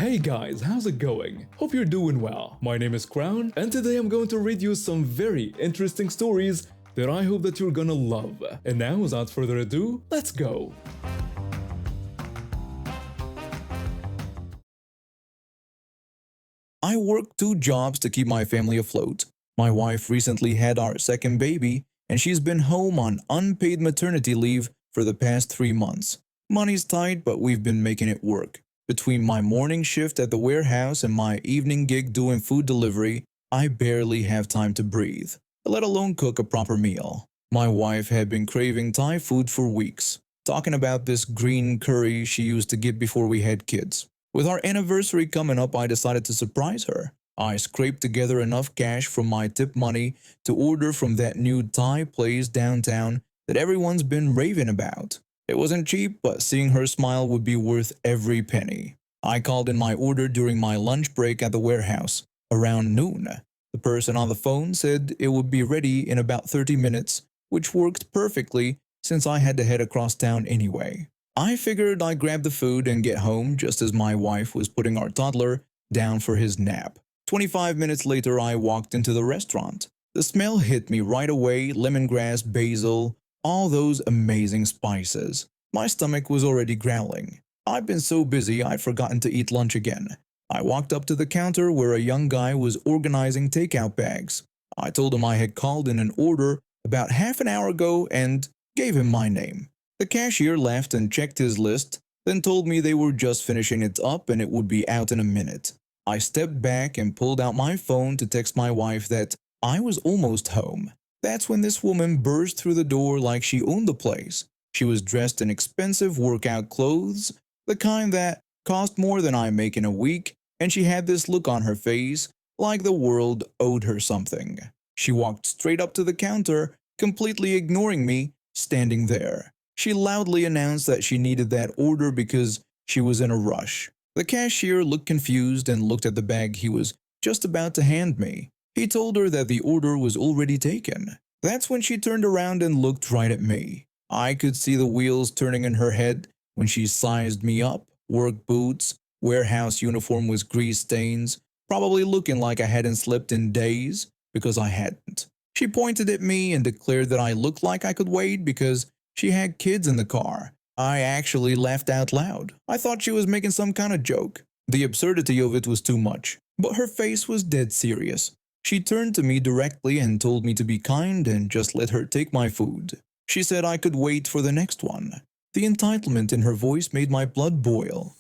Hey guys, how's it going? Hope you're doing well. My name is Crown, and today I'm going to read you some very interesting stories that I hope that you're gonna love. And now, without further ado, let's go! I work two jobs to keep my family afloat. My wife recently had our second baby, and she's been home on unpaid maternity leave for the past 3 months. Money's tight, but we've been making it work. Between my morning shift at the warehouse and my evening gig doing food delivery, I barely have time to breathe, let alone cook a proper meal. My wife had been craving Thai food for weeks, talking about this green curry she used to get before we had kids. With our anniversary coming up, I decided to surprise her. I scraped together enough cash from my tip money to order from that new Thai place downtown that everyone's been raving about. It wasn't cheap, but seeing her smile would be worth every penny. I called in my order during my lunch break at the warehouse, around noon. The person on the phone said it would be ready in about 30 minutes, which worked perfectly since I had to head across town anyway. I figured I'd grab the food and get home just as my wife was putting our toddler down for his nap. 25 minutes later, I walked into the restaurant. The smell hit me right away: lemongrass, basil, all those amazing spices. My stomach was already growling. I'd been so busy I'd forgotten to eat lunch again. I walked up to the counter where a young guy was organizing takeout bags. I told him I had called in an order about half an hour ago and gave him my name. The cashier laughed and checked his list, then told me they were just finishing it up and it would be out in a minute. I stepped back and pulled out my phone to text my wife that I was almost home. That's when this woman burst through the door like she owned the place. She was dressed in expensive workout clothes, the kind that cost more than I make in a week, and she had this look on her face like the world owed her something. She walked straight up to the counter, completely ignoring me, standing there. She loudly announced that she needed that order because she was in a rush. The cashier looked confused and looked at the bag he was just about to hand me. He told her that the order was already taken. That's when she turned around and looked right at me. I could see the wheels turning in her head when she sized me up. Work boots, warehouse uniform with grease stains, probably looking like I hadn't slept in days because I hadn't. She pointed at me and declared that I looked like I could wait because she had kids in the car. I actually laughed out loud. I thought she was making some kind of joke. The absurdity of it was too much, but her face was dead serious. She turned to me directly and told me to be kind and just let her take my food. She said I could wait for the next one. The entitlement in her voice made my blood boil.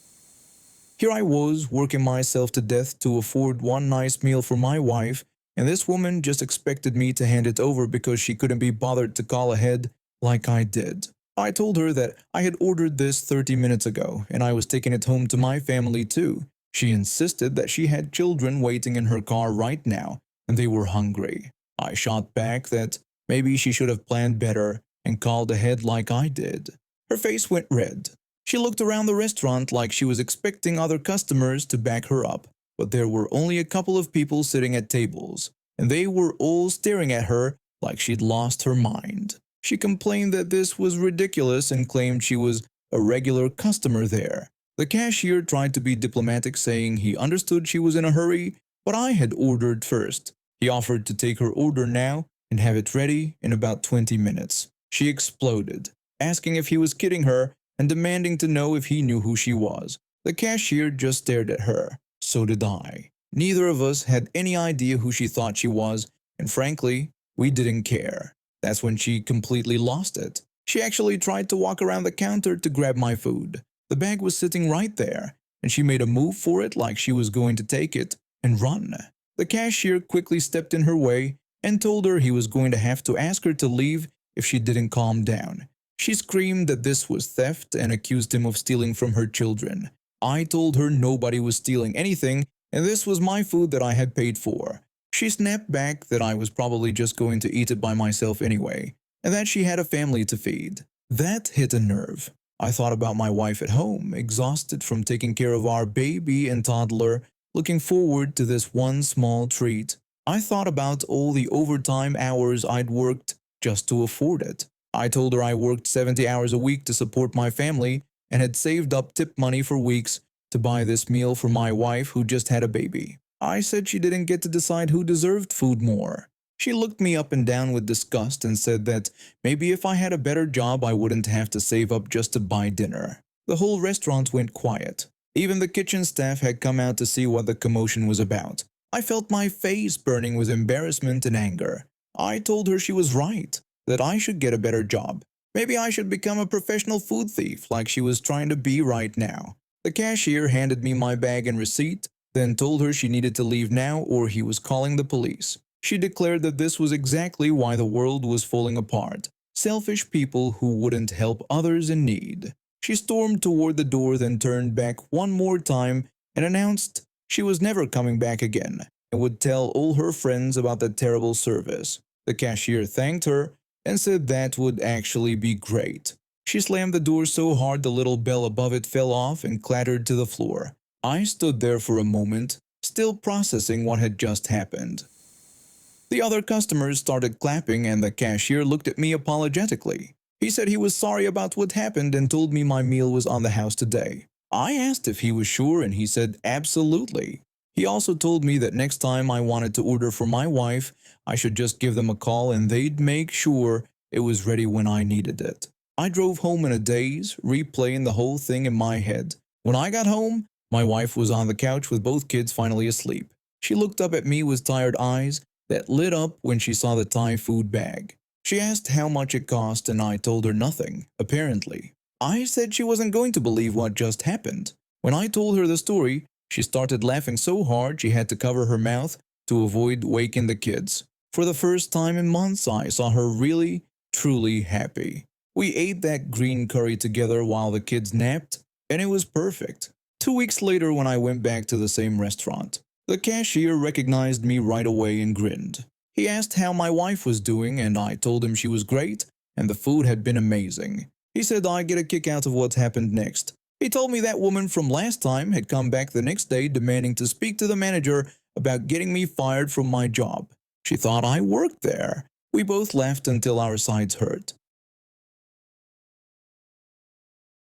Here I was, working myself to death to afford one nice meal for my wife, and this woman just expected me to hand it over because she couldn't be bothered to call ahead like I did. I told her that I had ordered this 30 minutes ago and I was taking it home to my family too. She insisted that she had children waiting in her car right now and they were hungry. I shot back that maybe she should have planned better and called ahead like I did. Her face went red. She looked around the restaurant like she was expecting other customers to back her up, but there were only a couple of people sitting at tables, and they were all staring at her like she'd lost her mind. She complained that this was ridiculous and claimed she was a regular customer there. The cashier tried to be diplomatic, saying he understood she was in a hurry, but I had ordered first. He offered to take her order now and have it ready in about 20 minutes. She exploded, asking if he was kidding her and demanding to know if he knew who she was. The cashier just stared at her. So did I. Neither of us had any idea who she thought she was, and frankly, we didn't care. That's when she completely lost it. She actually tried to walk around the counter to grab my food. The bag was sitting right there, and she made a move for it like she was going to take it and run. The cashier quickly stepped in her way and told her he was going to have to ask her to leave if she didn't calm down. She screamed that this was theft and accused him of stealing from her children. I told her nobody was stealing anything and this was my food that I had paid for. She snapped back that I was probably just going to eat it by myself anyway, and that she had a family to feed. That hit a nerve. I thought about my wife at home, exhausted from taking care of our baby and toddler, looking forward to this one small treat. I thought about all the overtime hours I'd worked just to afford it. I told her I worked 70 hours a week to support my family and had saved up tip money for weeks to buy this meal for my wife who just had a baby. I said she didn't get to decide who deserved food more. She looked me up and down with disgust and said that maybe if I had a better job I wouldn't have to save up just to buy dinner. The whole restaurant went quiet. Even the kitchen staff had come out to see what the commotion was about. I felt my face burning with embarrassment and anger. I told her she was right, that I should get a better job. Maybe I should become a professional food thief like she was trying to be right now. The cashier handed me my bag and receipt, then told her she needed to leave now or he was calling the police. She declared that this was exactly why the world was falling apart. Selfish people who wouldn't help others in need. She stormed toward the door, then turned back one more time and announced she was never coming back again and would tell all her friends about the terrible service. The cashier thanked her and said that would actually be great. She slammed the door so hard the little bell above it fell off and clattered to the floor. I stood there for a moment, still processing what had just happened. The other customers started clapping and the cashier looked at me apologetically. He said he was sorry about what happened and told me my meal was on the house today. I asked if he was sure and he said absolutely. He also told me that next time I wanted to order for my wife, I should just give them a call and they'd make sure it was ready when I needed it. I drove home in a daze, replaying the whole thing in my head. When I got home, my wife was on the couch with both kids finally asleep. She looked up at me with tired eyes that lit up when she saw the Thai food bag. She asked how much it cost and I told her nothing, apparently. I said she wasn't going to believe what just happened. When I told her the story, she started laughing so hard she had to cover her mouth to avoid waking the kids. For the first time in months, I saw her really, truly happy. We ate that green curry together while the kids napped, and it was perfect. 2 weeks later when I went back to the same restaurant, the cashier recognized me right away and grinned. He asked how my wife was doing and I told him she was great and the food had been amazing. He said I'd get a kick out of what happened next. He told me that woman from last time had come back the next day demanding to speak to the manager about getting me fired from my job. She thought I worked there. We both laughed until our sides hurt.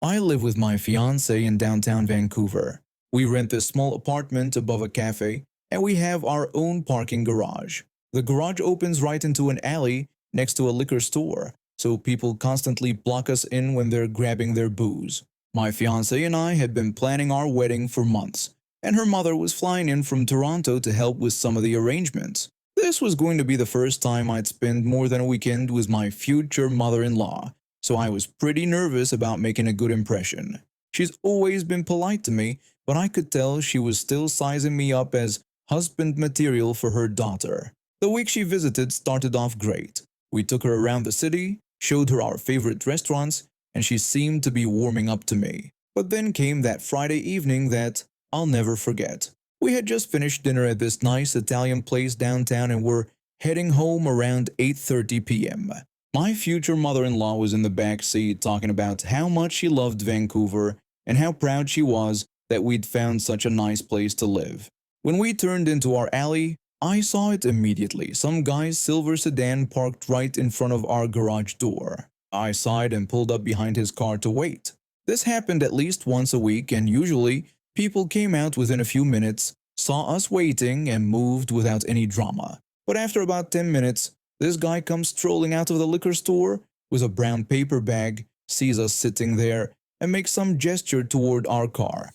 I live with my fiancé in downtown Vancouver. We rent this small apartment above a cafe, and we have our own parking garage. The garage opens right into an alley next to a liquor store, so people constantly block us in when they're grabbing their booze. My fiancé and I had been planning our wedding for months, and her mother was flying in from Toronto to help with some of the arrangements. This was going to be the first time I'd spend more than a weekend with my future mother-in-law, so I was pretty nervous about making a good impression. She's always been polite to me, but I could tell she was still sizing me up as husband material for her daughter. The week she visited started off great. We took her around the city, showed her our favorite restaurants, and she seemed to be warming up to me. But then came that Friday evening that I'll never forget. We had just finished dinner at this nice Italian place downtown and were heading home around 8:30 p.m. My future mother-in-law was in the back seat talking about how much she loved Vancouver and how proud she was that we'd found such a nice place to live. When we turned into our alley, I saw it immediately. Some guy's silver sedan parked right in front of our garage door. I sighed and pulled up behind his car to wait. This happened at least once a week, and usually people came out within a few minutes, saw us waiting, and moved without any drama. But after about 10 minutes, this guy comes strolling out of the liquor store with a brown paper bag, sees us sitting there, and makes some gesture toward our car.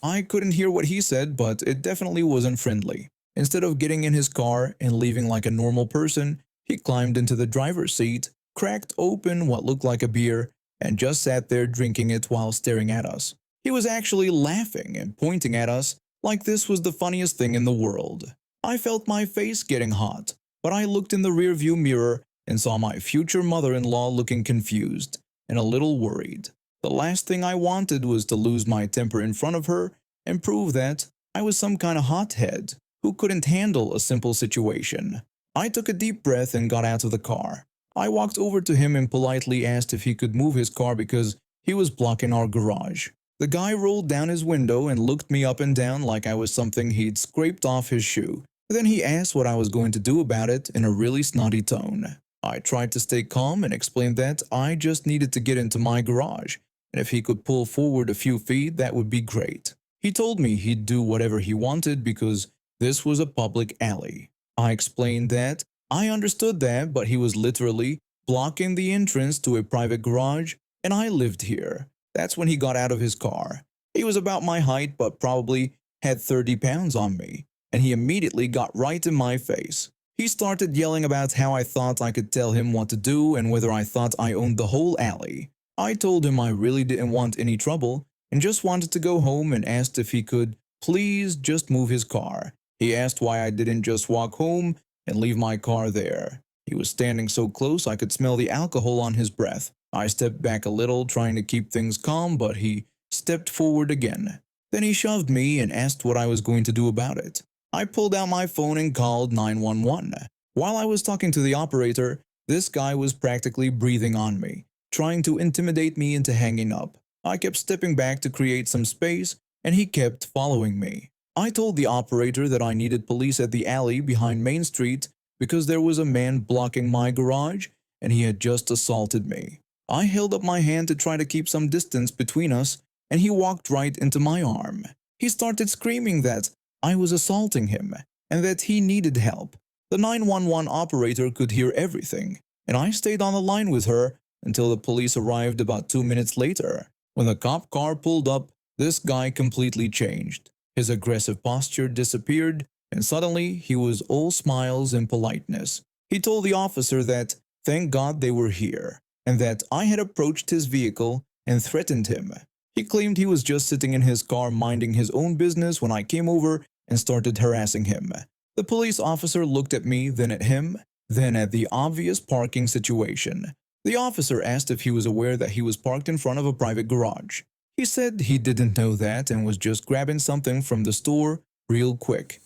I couldn't hear what he said, but it definitely wasn't friendly. Instead of getting in his car and leaving like a normal person, he climbed into the driver's seat, cracked open what looked like a beer, and just sat there drinking it while staring at us. He was actually laughing and pointing at us like this was the funniest thing in the world. I felt my face getting hot, but I looked in the rearview mirror and saw my future mother-in-law looking confused and a little worried. The last thing I wanted was to lose my temper in front of her and prove that I was some kind of hothead who couldn't handle a simple situation. I took a deep breath and got out of the car. I walked over to him and politely asked if he could move his car because he was blocking our garage. The guy rolled down his window and looked me up and down like I was something he'd scraped off his shoe. Then he asked what I was going to do about it in a really snotty tone. I tried to stay calm and explained that I just needed to get into my garage and if he could pull forward a few feet, that would be great. He told me he'd do whatever he wanted because this was a public alley. I explained that I understood that, but he was literally blocking the entrance to a private garage, and I lived here. That's when he got out of his car. He was about my height, but probably had 30 pounds on me, and he immediately got right in my face. He started yelling about how I thought I could tell him what to do and whether I thought I owned the whole alley. I told him I really didn't want any trouble and just wanted to go home, and asked if he could please just move his car. He asked why I didn't just walk home and leave my car there. He was standing so close I could smell the alcohol on his breath. I stepped back a little, trying to keep things calm, but he stepped forward again. Then he shoved me and asked what I was going to do about it. I pulled out my phone and called 911. While I was talking to the operator, this guy was practically breathing on me, trying to intimidate me into hanging up. I kept stepping back to create some space, and he kept following me. I told the operator that I needed police at the alley behind Main Street because there was a man blocking my garage and he had just assaulted me. I held up my hand to try to keep some distance between us, and he walked right into my arm. He started screaming that I was assaulting him and that he needed help. The 911 operator could hear everything, and I stayed on the line with her until the police arrived about 2 minutes later. When the cop car pulled up, this guy completely changed. His aggressive posture disappeared, and suddenly he was all smiles and politeness. He told the officer that thank God they were here, and that I had approached his vehicle and threatened him. He claimed he was just sitting in his car minding his own business when I came over and started harassing him. The police officer looked at me, then at him, then at the obvious parking situation. The officer asked if he was aware that he was parked in front of a private garage. He said he didn't know that and was just grabbing something from the store real quick.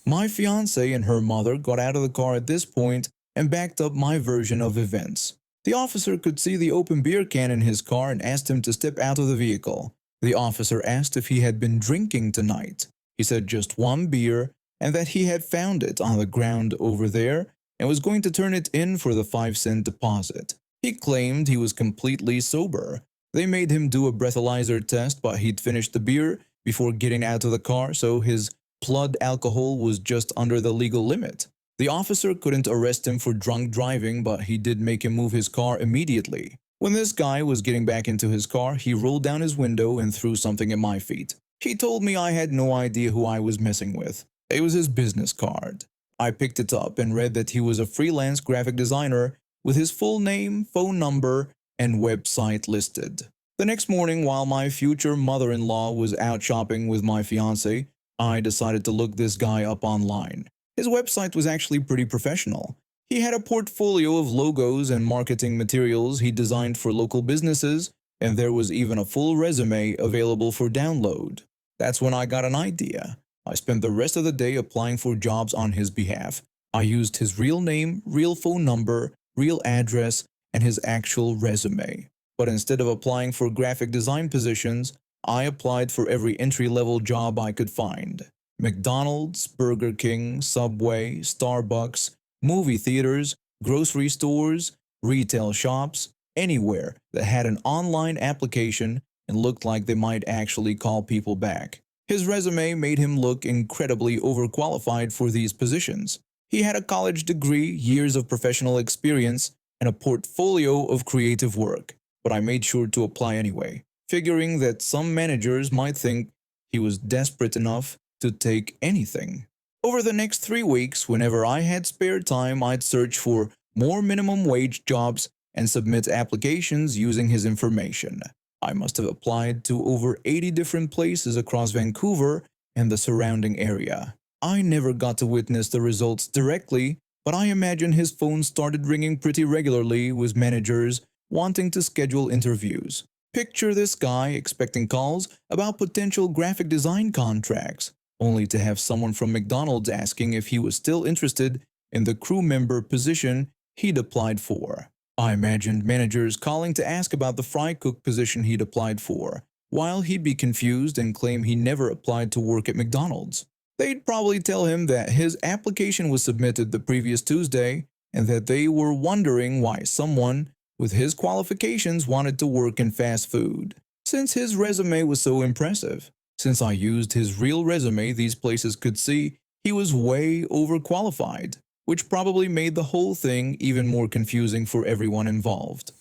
My fiancée and her mother got out of the car at this point and backed up my version of events. The officer could see the open beer can in his car and asked him to step out of the vehicle. The officer asked if he had been drinking tonight. He said just one beer and that he had found it on the ground over there and was going to turn it in for the 5-cent deposit. He claimed he was completely sober. They made him do a breathalyzer test, but he'd finished the beer before getting out of the car, so his blood alcohol was just under the legal limit. The officer couldn't arrest him for drunk driving, but he did make him move his car immediately. When this guy was getting back into his car, he rolled down his window and threw something at my feet. He told me I had no idea who I was messing with. It was his business card. I picked it up and read that he was a freelance graphic designer with his full name, phone number, and website listed. The next morning, while my future mother-in-law was out shopping with my fiancé, I decided to look this guy up online. His website was actually pretty professional. He had a portfolio of logos and marketing materials he designed for local businesses, and there was even a full resume available for download. That's when I got an idea. I spent the rest of the day applying for jobs on his behalf. I used his real name, real phone number, real address, and his actual resume. But instead of applying for graphic design positions, I applied for every entry-level job I could find. McDonald's, Burger King, Subway, Starbucks, movie theaters, grocery stores, retail shops, anywhere that had an online application and looked like they might actually call people back. His resume made him look incredibly overqualified for these positions. He had a college degree, years of professional experience, and a portfolio of creative work, but I made sure to apply anyway, figuring that some managers might think he was desperate enough to take anything. Over the next 3 weeks, whenever I had spare time, I'd search for more minimum wage jobs and submit applications using his information. I must have applied to over 80 different places across Vancouver and the surrounding area. I never got to witness the results directly, but I imagine his phone started ringing pretty regularly with managers wanting to schedule interviews. Picture this guy expecting calls about potential graphic design contracts, only to have someone from McDonald's asking if he was still interested in the crew member position he'd applied for. I imagined managers calling to ask about the fry cook position he'd applied for, while he'd be confused and claim he never applied to work at McDonald's. They'd probably tell him that his application was submitted the previous Tuesday and that they were wondering why someone with his qualifications, wanted to work in fast food. Since his resume was so impressive, since I used his real resume, these places could see he was way overqualified, which probably made the whole thing even more confusing for everyone involved.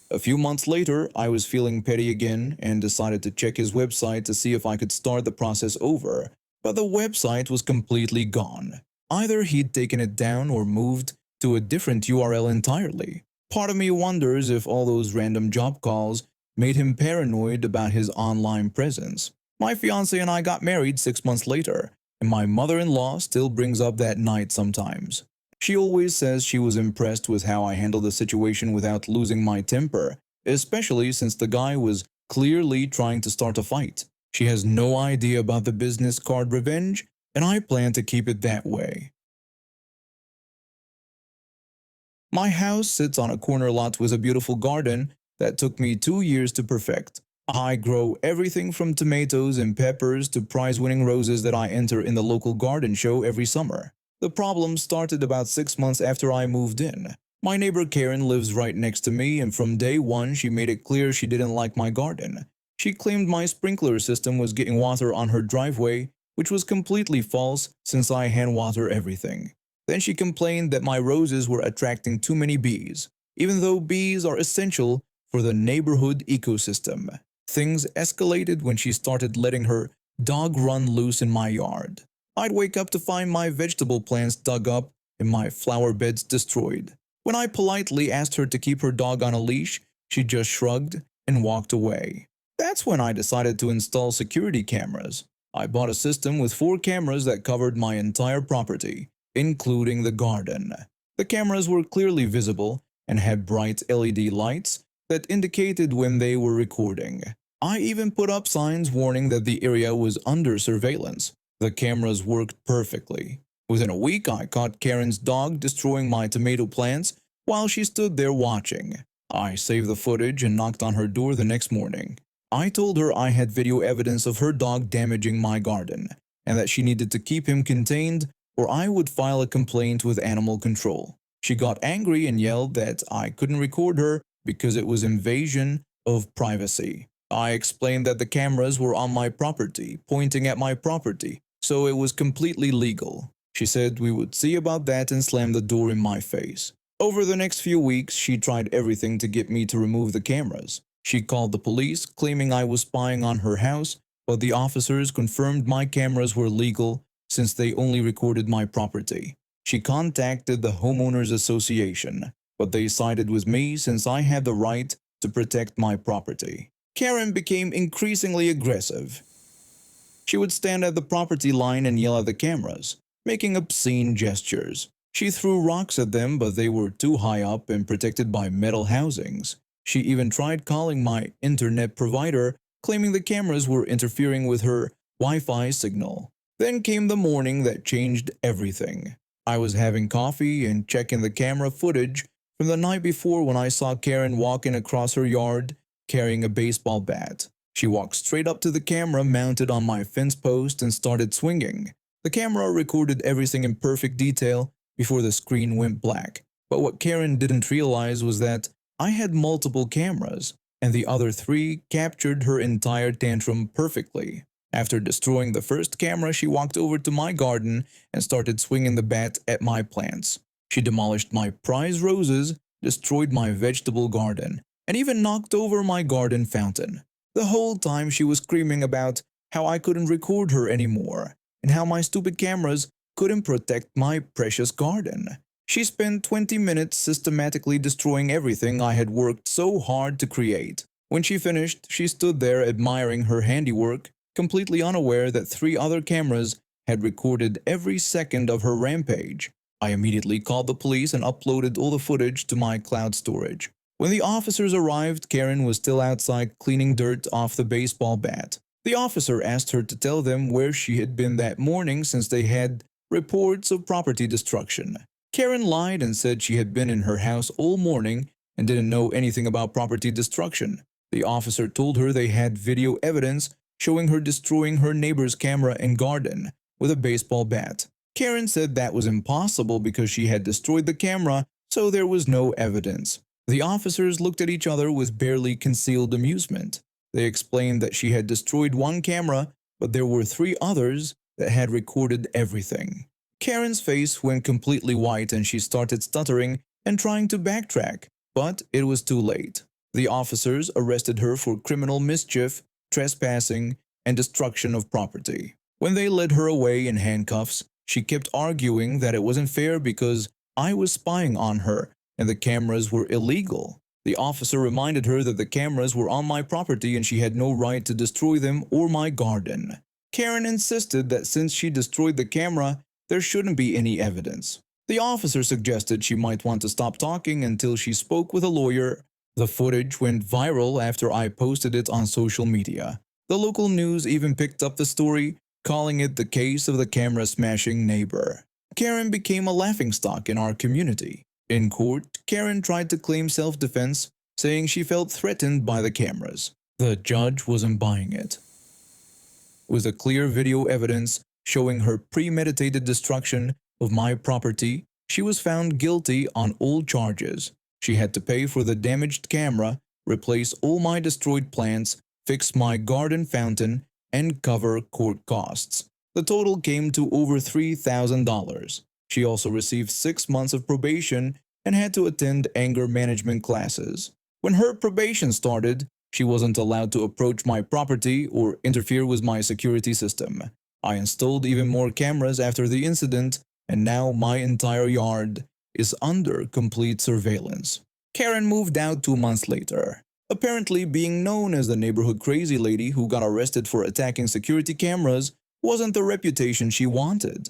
A few months later, I was feeling petty again and decided to check his website to see if I could start the process over, but the website was completely gone. Either he'd taken it down or moved to a different URL entirely. Part of me wonders if all those random job calls made him paranoid about his online presence. My fiance and I got married 6 months later, and my mother-in-law still brings up that night sometimes. She always says she was impressed with how I handled the situation without losing my temper, especially since the guy was clearly trying to start a fight. She has no idea about the business card revenge, and I plan to keep it that way. My house sits on a corner lot with a beautiful garden that took me 2 years to perfect. I grow everything from tomatoes and peppers to prize-winning roses that I enter in the local garden show every summer. The problem started about 6 months after I moved in. My neighbor Karen lives right next to me, and from day one she made it clear she didn't like my garden. She claimed my sprinkler system was getting water on her driveway, which was completely false since I hand water everything. Then she complained that my roses were attracting too many bees, even though bees are essential for the neighborhood ecosystem. Things escalated when she started letting her dog run loose in my yard. I'd wake up to find my vegetable plants dug up and my flower beds destroyed. When I politely asked her to keep her dog on a leash, she just shrugged and walked away. That's when I decided to install security cameras. I bought a system with 4 cameras that covered my entire property, including the garden. The cameras were clearly visible and had bright LED lights that indicated when they were recording. I even put up signs warning that the area was under surveillance. The cameras worked perfectly. Within a week, I caught Karen's dog destroying my tomato plants while she stood there watching. I saved the footage and knocked on her door the next morning. I told her I had video evidence of her dog damaging my garden and that she needed to keep him contained or I would file a complaint with animal control. She got angry and yelled that I couldn't record her because it was invasion of privacy. I explained that the cameras were on my property, pointing at my property, so it was completely legal. She said we would see about that and slammed the door in my face. Over the next few weeks, she tried everything to get me to remove the cameras. She called the police, claiming I was spying on her house, but the officers confirmed my cameras were legal since they only recorded my property. She contacted the Homeowners Association, but they sided with me since I had the right to protect my property. Karen became increasingly aggressive. She would stand at the property line and yell at the cameras, making obscene gestures. She threw rocks at them, but they were too high up and protected by metal housings. She even tried calling my internet provider, claiming the cameras were interfering with her Wi-Fi signal. Then came the morning that changed everything. I was having coffee and checking the camera footage from the night before when I saw Karen walking across her yard carrying a baseball bat. She walked straight up to the camera mounted on my fence post and started swinging. The camera recorded everything in perfect detail before the screen went black. But what Karen didn't realize was that I had multiple cameras, and the other 3 captured her entire tantrum perfectly. After destroying the first camera, she walked over to my garden and started swinging the bat at my plants. She demolished my prize roses, destroyed my vegetable garden, and even knocked over my garden fountain. The whole time she was screaming about how I couldn't record her anymore, and how my stupid cameras couldn't protect my precious garden. She spent 20 minutes systematically destroying everything I had worked so hard to create. When she finished, she stood there admiring her handiwork, completely unaware that 3 other cameras had recorded every second of her rampage. I immediately called the police and uploaded all the footage to my cloud storage. When the officers arrived, Karen was still outside cleaning dirt off the baseball bat. The officer asked her to tell them where she had been that morning since they had reports of property destruction. Karen lied and said she had been in her house all morning and didn't know anything about property destruction. The officer told her they had video evidence showing her destroying her neighbor's camera and garden with a baseball bat. Karen said that was impossible because she had destroyed the camera, so there was no evidence. The officers looked at each other with barely concealed amusement. They explained that she had destroyed one camera, but there were three others that had recorded everything. Karen's face went completely white and she started stuttering and trying to backtrack, but it was too late. The officers arrested her for criminal mischief, trespassing, and destruction of property. When they led her away in handcuffs, she kept arguing that it wasn't fair because I was spying on her and the cameras were illegal. The officer reminded her that the cameras were on my property and she had no right to destroy them or my garden. Karen insisted that since she destroyed the camera, there shouldn't be any evidence. The officer suggested she might want to stop talking until she spoke with a lawyer. The footage went viral after I posted it on social media. The local news even picked up the story, calling it the case of the camera-smashing neighbor. Karen became a laughingstock in our community. In court, Karen tried to claim self-defense, saying she felt threatened by the cameras. The judge wasn't buying it. With a clear video evidence showing her premeditated destruction of my property, she was found guilty on all charges. She had to pay for the damaged camera, replace all my destroyed plants, fix my garden fountain, and cover court costs. The total came to over $3,000. She also received 6 months of probation and had to attend anger management classes. When her probation started, she wasn't allowed to approach my property or interfere with my security system. I installed even more cameras after the incident, and now my entire yard is under complete surveillance. Karen moved out 2 months later. Apparently, being known as the neighborhood crazy lady who got arrested for attacking security cameras wasn't the reputation she wanted.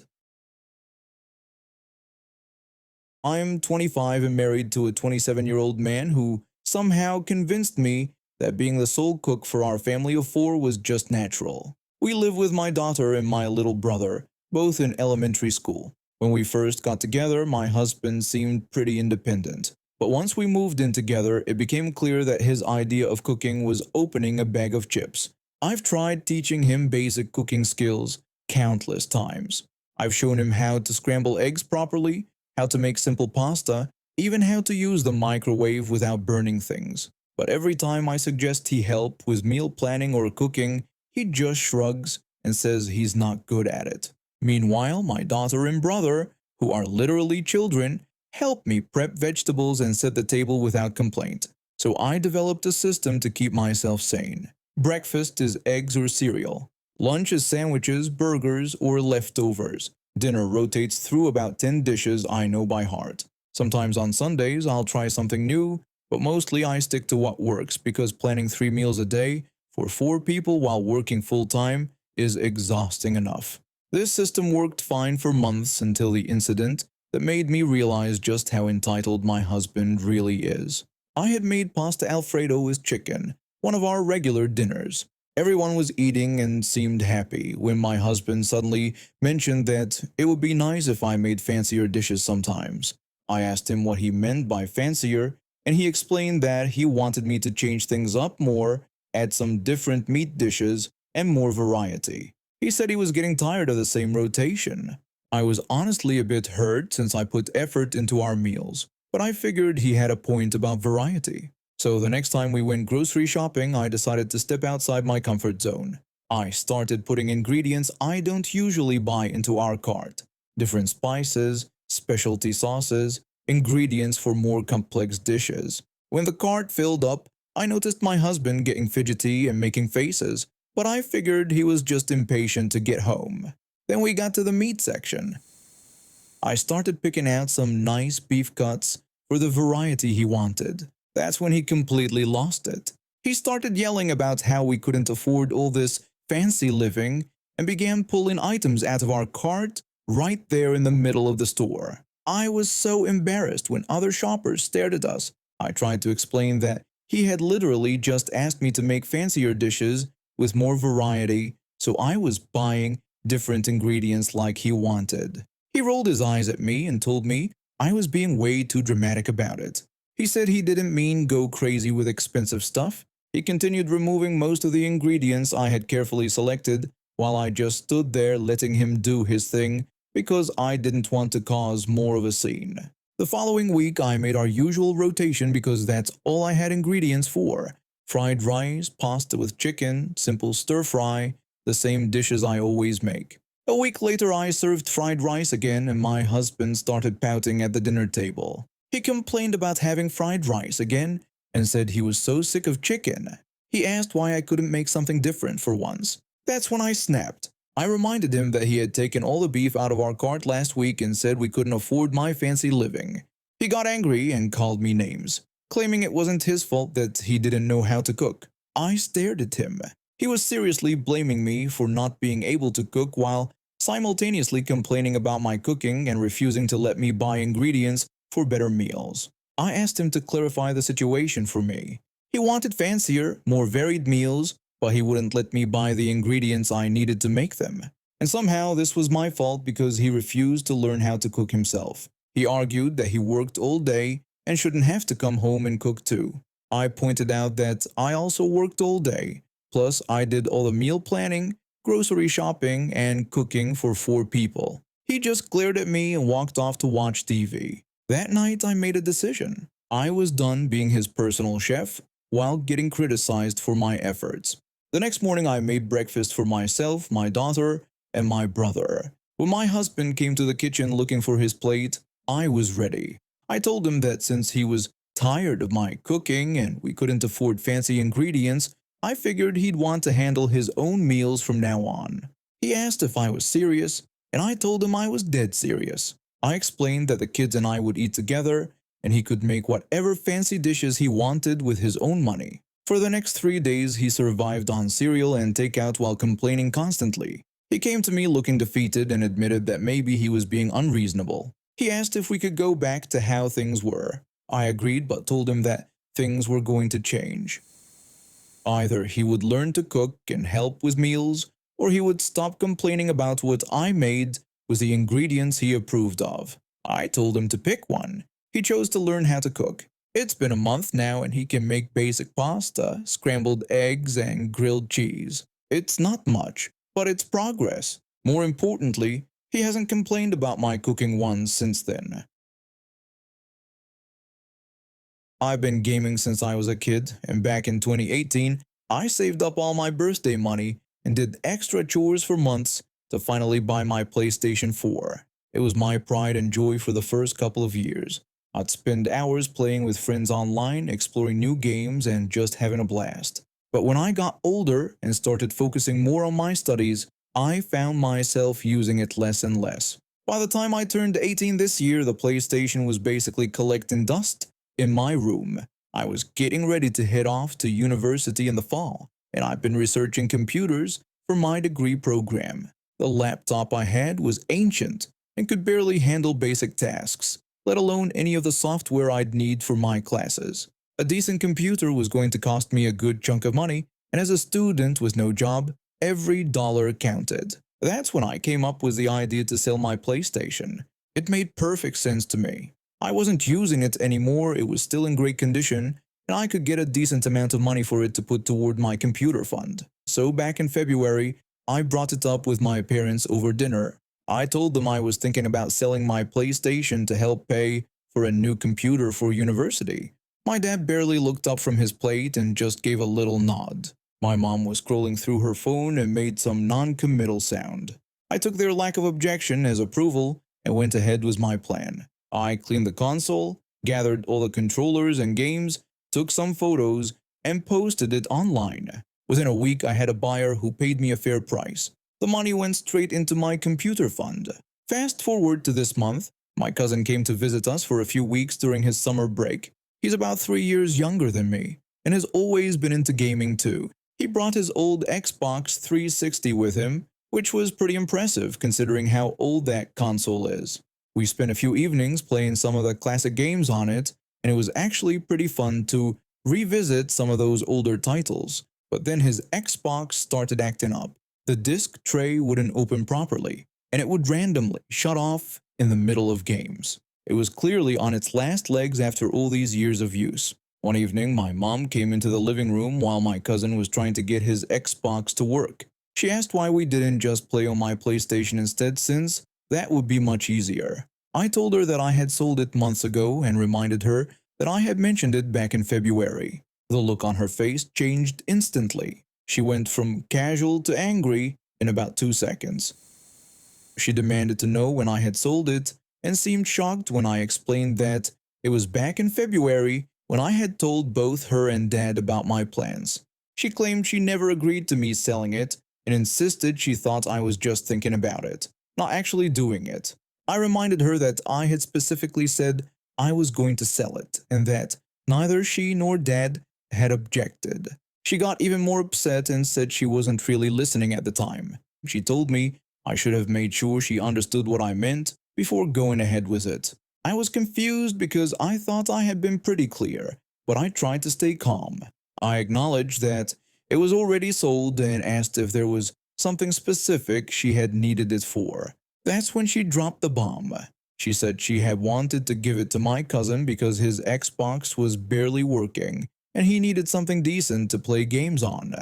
I'm 25 and married to a 27-year-old man who somehow convinced me that being the sole cook for our family of 4 was just natural. We live with my daughter and my little brother, both in elementary school. When we first got together, my husband seemed pretty independent. But once we moved in together, it became clear that his idea of cooking was opening a bag of chips. I've tried teaching him basic cooking skills countless times. I've shown him how to scramble eggs properly, how to make simple pasta, even how to use the microwave without burning things. But every time I suggest he help with meal planning or cooking, he just shrugs and says he's not good at it. Meanwhile, my daughter and brother, who are literally children, help me prep vegetables and set the table without complaint. So I developed a system to keep myself sane. Breakfast is eggs or cereal. Lunch is sandwiches, burgers, or leftovers. Dinner rotates through about 10 dishes I know by heart. Sometimes on Sundays I'll try something new, but mostly I stick to what works because planning 3 meals a day for 4 people while working full-time is exhausting enough. This system worked fine for months until the incident that made me realize just how entitled my husband really is. I had made pasta Alfredo with chicken, one of our regular dinners. Everyone was eating and seemed happy when my husband suddenly mentioned that it would be nice if I made fancier dishes sometimes. I asked him what he meant by fancier, and he explained that he wanted me to change things up more, add some different meat dishes, and more variety. He said he was getting tired of the same rotation. I was honestly a bit hurt since I put effort into our meals, but I figured he had a point about variety. So the next time we went grocery shopping, I decided to step outside my comfort zone. I started putting ingredients I don't usually buy into our cart. Different spices, specialty sauces, ingredients for more complex dishes. When the cart filled up, I noticed my husband getting fidgety and making faces, but I figured he was just impatient to get home. Then we got to the meat section. I started picking out some nice beef cuts for the variety he wanted. That's when he completely lost it. He started yelling about how we couldn't afford all this fancy living and began pulling items out of our cart right there in the middle of the store. I was so embarrassed when other shoppers stared at us. I tried to explain that he had literally just asked me to make fancier dishes with more variety, so I was buying different ingredients like he wanted. He rolled his eyes at me and told me I was being way too dramatic about it. He said he didn't mean go crazy with expensive stuff. He continued removing most of the ingredients I had carefully selected while I just stood there letting him do his thing because I didn't want to cause more of a scene. The following week, I made our usual rotation because that's all I had ingredients for. Fried rice, pasta with chicken, simple stir fry, the same dishes I always make. A week later, I served fried rice again, and my husband started pouting at the dinner table. He complained about having fried rice again and said he was so sick of chicken. He asked why I couldn't make something different for once. That's when I snapped. I reminded him that he had taken all the beef out of our cart last week and said we couldn't afford my fancy living. He got angry and called me names, claiming it wasn't his fault that he didn't know how to cook. I stared at him. He was seriously blaming me for not being able to cook while simultaneously complaining about my cooking and refusing to let me buy ingredients for better meals. I asked him to clarify the situation for me. He wanted fancier, more varied meals, but he wouldn't let me buy the ingredients I needed to make them. And somehow this was my fault because he refused to learn how to cook himself. He argued that he worked all day and shouldn't have to come home and cook too. I pointed out that I also worked all day, plus I did all the meal planning, grocery shopping, and cooking for 4 people. He just glared at me and walked off to watch TV. That night I made a decision. I was done being his personal chef while getting criticized for my efforts. The next morning I made breakfast for myself, my daughter, and my brother. When my husband came to the kitchen looking for his plate, I was ready. I told him that since he was tired of my cooking and we couldn't afford fancy ingredients, I figured he'd want to handle his own meals from now on. He asked if I was serious, and I told him I was dead serious. I explained that the kids and I would eat together, and he could make whatever fancy dishes he wanted with his own money. For the next 3 days, he survived on cereal and takeout while complaining constantly. He came to me looking defeated and admitted that maybe he was being unreasonable. He asked if we could go back to how things were. I agreed but told him that things were going to change. Either he would learn to cook and help with meals, or he would stop complaining about what I made with the ingredients he approved of. I told him to pick one. He chose to learn how to cook. It's been a month now and he can make basic pasta, scrambled eggs, and grilled cheese. It's not much, but it's progress. More importantly, he hasn't complained about my cooking once since then. I've been gaming since I was a kid, and back in 2018, I saved up all my birthday money and did extra chores for months to finally buy my PlayStation 4. It was my pride and joy for the first couple of years. I'd spend hours playing with friends online, exploring new games, and just having a blast. But when I got older and started focusing more on my studies, I found myself using it less and less. By the time I turned 18 this year, the PlayStation was basically collecting dust in my room. I was getting ready to head off to university in the fall, and I've been researching computers for my degree program. The laptop I had was ancient and could barely handle basic tasks, let alone any of the software I'd need for my classes. A decent computer was going to cost me a good chunk of money, and as a student with no job, every dollar counted. That's when I came up with the idea to sell my PlayStation. It made perfect sense to me. I wasn't using it anymore, it was still in great condition, and I could get a decent amount of money for it to put toward my computer fund. So back in February, I brought it up with my parents over dinner. I told them I was thinking about selling my PlayStation to help pay for a new computer for university. My dad barely looked up from his plate and just gave a little nod. My mom was scrolling through her phone and made some non-committal sound. I took their lack of objection as approval and went ahead with my plan. I cleaned the console, gathered all the controllers and games, took some photos, and posted it online. Within a week, I had a buyer who paid me a fair price. The money went straight into my computer fund. Fast forward to this month, my cousin came to visit us for a few weeks during his summer break. He's about 3 years younger than me, and has always been into gaming too. He brought his old Xbox 360 with him, which was pretty impressive considering how old that console is. We spent a few evenings playing some of the classic games on it, and it was actually pretty fun to revisit some of those older titles. But then his Xbox started acting up. The disc tray wouldn't open properly, and it would randomly shut off in the middle of games. It was clearly on its last legs after all these years of use. One evening, my mom came into the living room while my cousin was trying to get his Xbox to work. She asked why we didn't just play on my PlayStation instead, since that would be much easier. I told her that I had sold it months ago and reminded her that I had mentioned it back in February. The look on her face changed instantly. She went from casual to angry in about 2 seconds. She demanded to know when I had sold it and seemed shocked when I explained that it was back in February when I had told both her and Dad about my plans. She claimed she never agreed to me selling it and insisted she thought I was just thinking about it, not actually doing it. I reminded her that I had specifically said I was going to sell it and that neither she nor Dad had objected. She got even more upset and said she wasn't really listening at the time. She told me I should have made sure she understood what I meant before going ahead with it. I was confused because I thought I had been pretty clear, but I tried to stay calm. I acknowledged that it was already sold and asked if there was something specific she had needed it for. That's when she dropped the bomb. She said she had wanted to give it to my cousin because his Xbox was barely working and he needed something decent to play games on.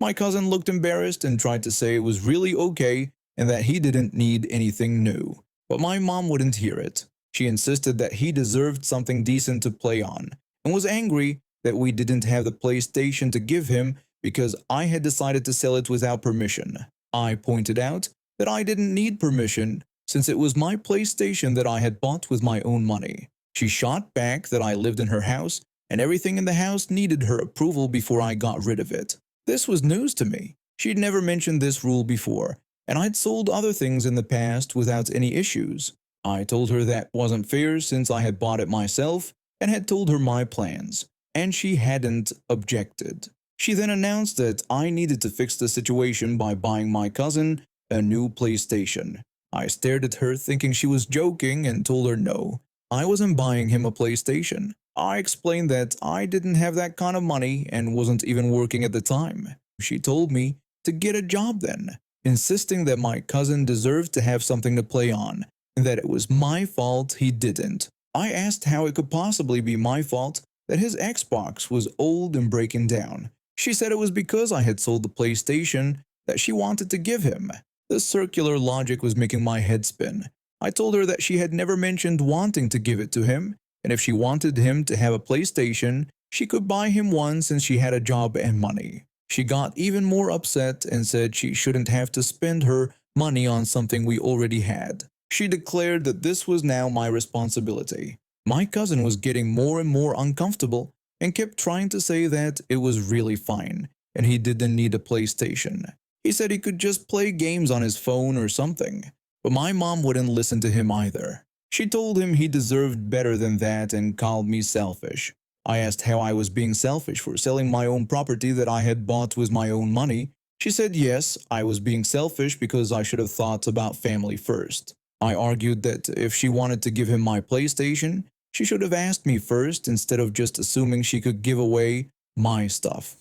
My cousin looked embarrassed and tried to say it was really okay and that he didn't need anything new. But my mom wouldn't hear it. She insisted that he deserved something decent to play on and was angry that we didn't have the PlayStation to give him because I had decided to sell it without permission. I pointed out that I didn't need permission since it was my PlayStation that I had bought with my own money. She shot back that I lived in her house and everything in the house needed her approval before I got rid of it. This was news to me. She'd never mentioned this rule before, and I'd sold other things in the past without any issues. I told her that wasn't fair since I had bought it myself and had told her my plans, and she hadn't objected. She then announced that I needed to fix the situation by buying my cousin a new PlayStation. I stared at her thinking she was joking and told her no, I wasn't buying him a PlayStation. I explained that I didn't have that kind of money and wasn't even working at the time. She told me to get a job then, insisting that my cousin deserved to have something to play on and that it was my fault he didn't. I asked how it could possibly be my fault that his Xbox was old and breaking down. She said it was because I had sold the PlayStation that she wanted to give him. The circular logic was making my head spin. I told her that she had never mentioned wanting to give it to him, and if she wanted him to have a PlayStation, she could buy him one since she had a job and money. She got even more upset and said she shouldn't have to spend her money on something we already had. She declared that this was now my responsibility. My cousin was getting more and more uncomfortable and kept trying to say that it was really fine and he didn't need a PlayStation. He said he could just play games on his phone or something, but my mom wouldn't listen to him either. She told him he deserved better than that and called me selfish. I asked how I was being selfish for selling my own property that I had bought with my own money. She said yes, I was being selfish because I should have thought about family first. I argued that if she wanted to give him my PlayStation, she should have asked me first instead of just assuming she could give away my stuff.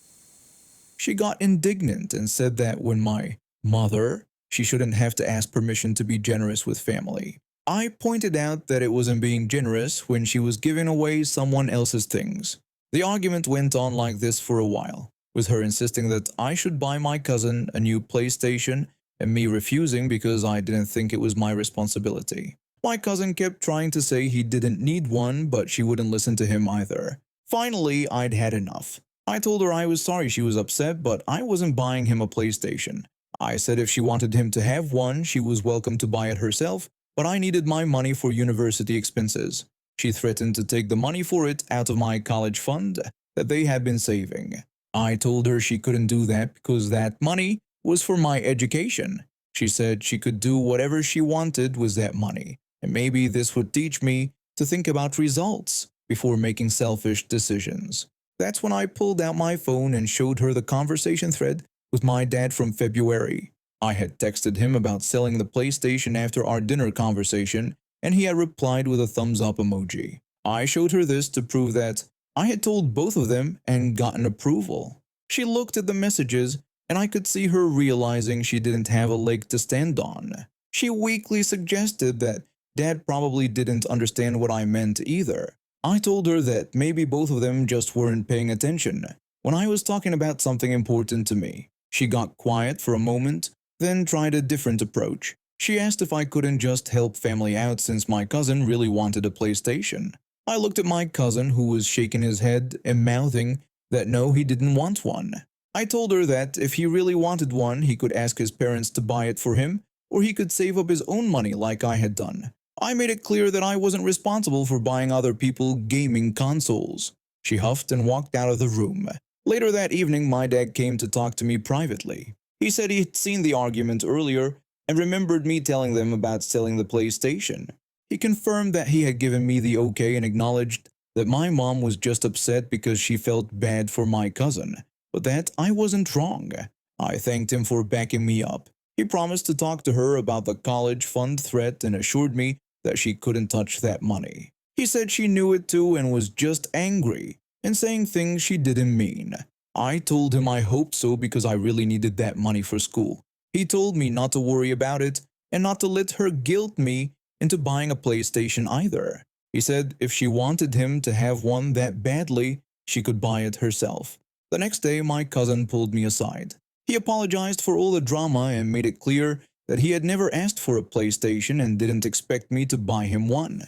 She got indignant and said that when my mother, she shouldn't have to ask permission to be generous with family. I pointed out that it wasn't being generous when she was giving away someone else's things. The argument went on like this for a while, with her insisting that I should buy my cousin a new PlayStation and me refusing because I didn't think it was my responsibility. My cousin kept trying to say he didn't need one, but she wouldn't listen to him either. Finally, I'd had enough. I told her I was sorry she was upset, but I wasn't buying him a PlayStation. I said if she wanted him to have one, she was welcome to buy it herself, but I needed my money for university expenses. She threatened to take the money for it out of my college fund that they had been saving. I told her she couldn't do that because that money was for my education. She said she could do whatever she wanted with that money, and maybe this would teach me to think about results before making selfish decisions. That's when I pulled out my phone and showed her the conversation thread with my dad from February. I had texted him about selling the PlayStation after our dinner conversation, and he had replied with a thumbs up emoji. I showed her this to prove that I had told both of them and gotten approval. She looked at the messages, and I could see her realizing she didn't have a leg to stand on. She weakly suggested that Dad probably didn't understand what I meant either. I told her that maybe both of them just weren't paying attention when I was talking about something important to me. She got quiet for a moment, then tried a different approach. She asked if I couldn't just help family out since my cousin really wanted a PlayStation. I looked at my cousin, who was shaking his head and mouthing that no, he didn't want one. I told her that if he really wanted one, he could ask his parents to buy it for him, or he could save up his own money like I had done. I made it clear that I wasn't responsible for buying other people gaming consoles. She huffed and walked out of the room. Later that evening, my dad came to talk to me privately. He said he had seen the argument earlier and remembered me telling them about selling the PlayStation. He confirmed that he had given me the okay and acknowledged that my mom was just upset because she felt bad for my cousin, but that I wasn't wrong. I thanked him for backing me up. He promised to talk to her about the college fund threat and assured me that she couldn't touch that money. He said she knew it too and was just angry and saying things she didn't mean. I told him I hoped so because I really needed that money for school. He told me not to worry about it and not to let her guilt me into buying a PlayStation either. He said if she wanted him to have one that badly, she could buy it herself. The next day, my cousin pulled me aside. He apologized for all the drama and made it clear that he had never asked for a PlayStation and didn't expect me to buy him one.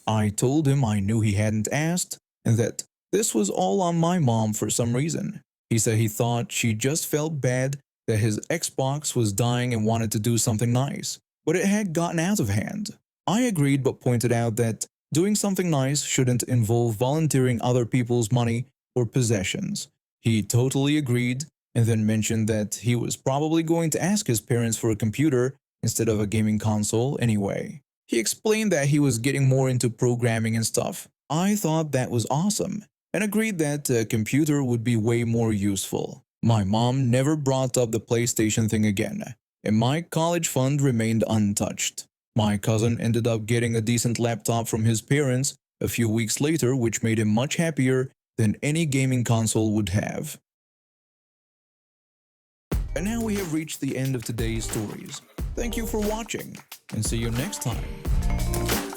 I told him I knew he hadn't asked and that this was all on my mom for some reason. He said he thought she just felt bad that his Xbox was dying and wanted to do something nice, but it had gotten out of hand. I agreed but pointed out that doing something nice shouldn't involve volunteering other people's money or possessions. He totally agreed and then mentioned that he was probably going to ask his parents for a computer instead of a gaming console anyway. He explained that he was getting more into programming and stuff. I thought that was awesome and agreed that a computer would be way more useful. My mom never brought up the PlayStation thing again, and my college fund remained untouched. My cousin ended up getting a decent laptop from his parents a few weeks later, which made him much happier than any gaming console would have. And now we have reached the end of today's stories. Thank you for watching, and see you next time.